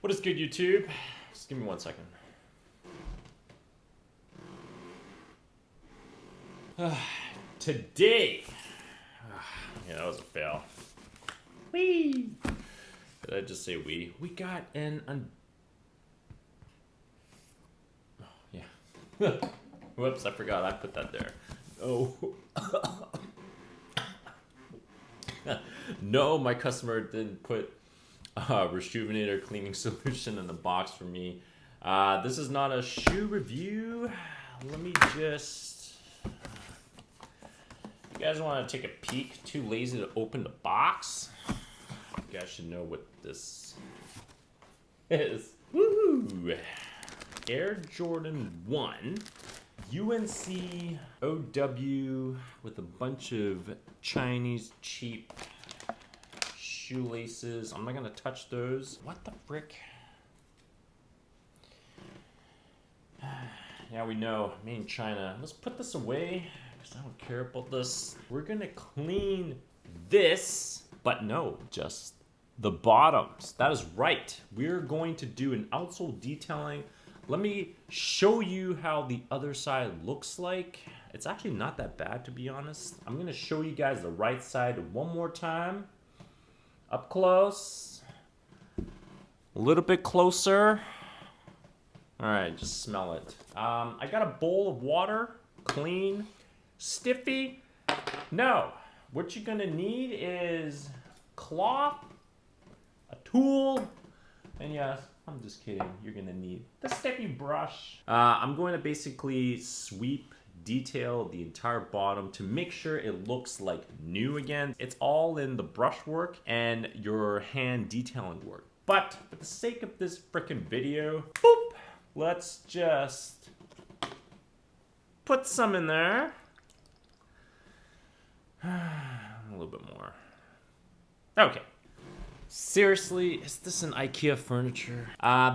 What is good, YouTube? Just give me 1 second. Today, yeah, that was a fail. Wee! Did I just say we? We got an oh, yeah. Whoops, I forgot I put that there. Oh. No, my customer didn't put Rejuvenator cleaning solution in the box for me. This is not a shoe review. Let me just... You guys want to take a peek? Too lazy to open the box? You guys should know what this is. Woohoo! Air Jordan 1 UNC OW with a bunch of Chinese cheap shoelaces. I'm not gonna touch those. What the frick? Yeah, we know, made in China. Let's put this away because I don't care about this. We're gonna clean this, but no, just the bottoms. That is right. We're going to do an outsole detailing. Let me show you how the other side looks like. It's actually not that bad, to be honest. I'm gonna show you guys the right side one more time. Up close. A little bit closer. All right, just smell it. I got a bowl of water, clean, stiffy. No, what you're gonna need is cloth, a tool, and yes, I'm just kidding. You're gonna need the stiffy brush. I'm going to basically sweep, detail the entire bottom to make sure it looks like new again. It's all in the brush work and your hand detailing work. But for the sake of this frickin' video, boop, let's just put some in there. A little bit more. Okay. Seriously, is this an IKEA furniture?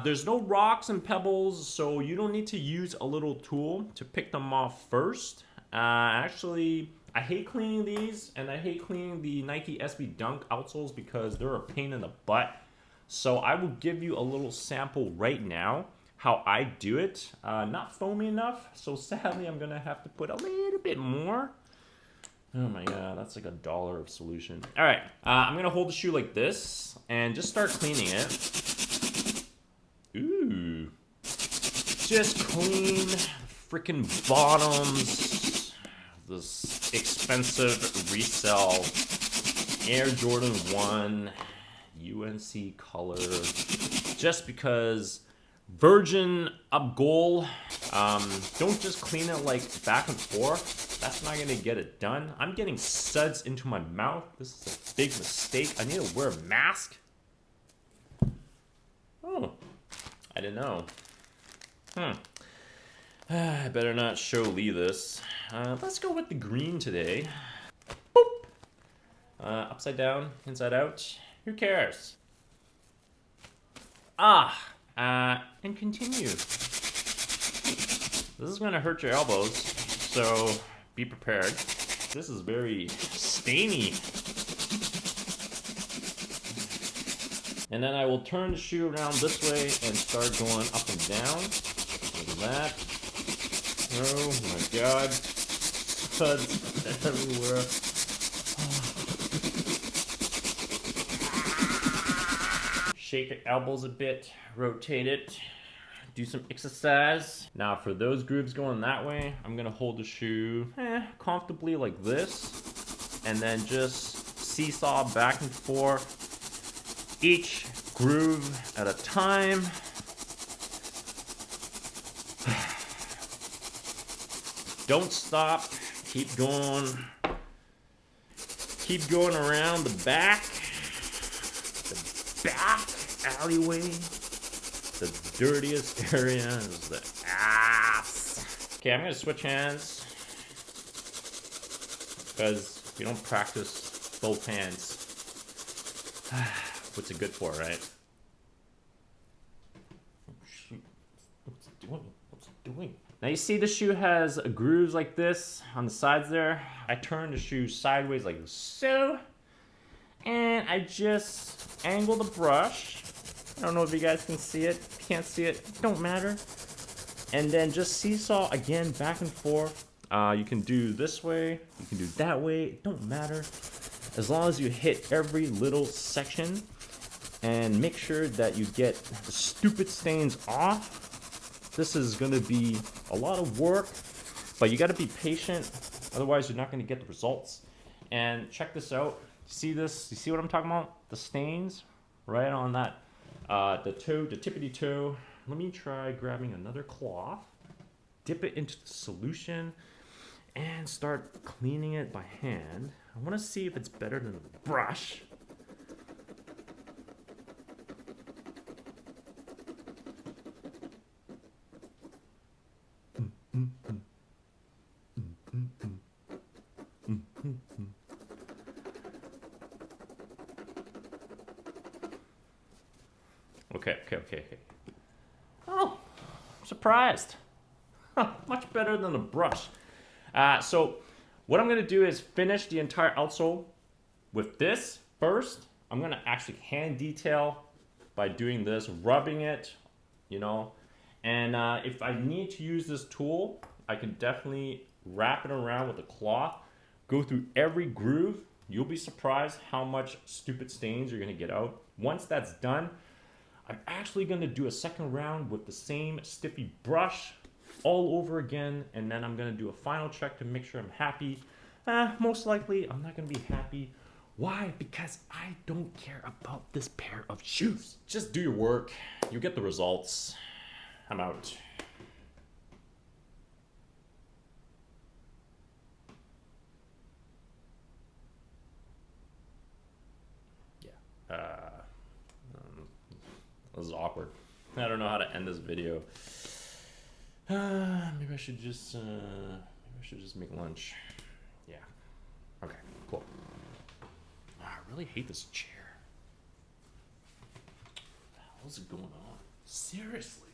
There's no rocks and pebbles, so you don't need to use a little tool to pick them off first. Actually, I hate cleaning these, and I hate cleaning the Nike SB Dunk outsoles because they're a pain in the butt. So I will give you a little sample right now, how I do it. Not foamy enough, so sadly I'm gonna have to put a little bit more. Oh my god, that's like $1 of solution. All right, I'm gonna hold the shoe like this and just start cleaning it. Ooh. Just clean the freaking bottoms. This expensive resell Air Jordan 1 UNC color. Just because virgin up goal. Don't just clean it like back and forth. That's not gonna get it done. I'm getting suds into my mouth. This is a big mistake. I need to wear a mask. Oh, I didn't know. I better not show Lee this. Let's go with the green today. Boop. Upside down, inside out. Who cares? And continue. This is gonna hurt your elbows, so be prepared. This is very stainy. And then I will turn the shoe around this way and start going up and down. Like that. Oh my god. Suds everywhere. Shake your elbows a bit, rotate it. Do some exercise. Now for those grooves going that way, I'm gonna hold the shoe comfortably like this, and then just seesaw back and forth, each groove at a time. Don't stop, keep going. Keep going around the back alleyway. The dirtiest area is the ass. Okay, I'm gonna switch hands because we don't practice both hands. What's it good for, right? Oh shoot, what's it doing? What's it doing? Now you see the shoe has grooves like this on the sides there. I turn the shoe sideways like so, and I just angle the brush I don't know if you guys can see it. If you can't see it, don't matter. And then just seesaw again, back and forth. You can do this way, you can do that way, it don't matter. As long as you hit every little section and make sure that you get the stupid stains off. This is gonna be a lot of work, but you gotta be patient, otherwise you're not gonna get the results. And check this out. See this? You see what I'm talking about? The stains right on that, the toe, the tippity toe. Let me try grabbing another cloth, dip it into the solution, and start cleaning it by hand. I want to see if it's better than a brush. Okay. Oh, I'm surprised. Much better than a brush. So what I'm gonna do is finish the entire outsole with this first. I'm gonna actually hand detail by doing this, rubbing it, you know. And if I need to use this tool, I can definitely wrap it around with a cloth, go through every groove. You'll be surprised how much stupid stains you're gonna get out. Once that's done, I'm actually gonna do a second round with the same stiffy brush all over again, and then I'm gonna do a final check to make sure I'm happy. Most likely, I'm not gonna be happy. Why? Because I don't care about this pair of shoes. Just do your work, you get the results. I'm out. Yeah. This is awkward. I don't know how to end this video. Maybe I should just make lunch. Yeah. Okay. Cool. I really hate this chair. What the hell is going on? Seriously.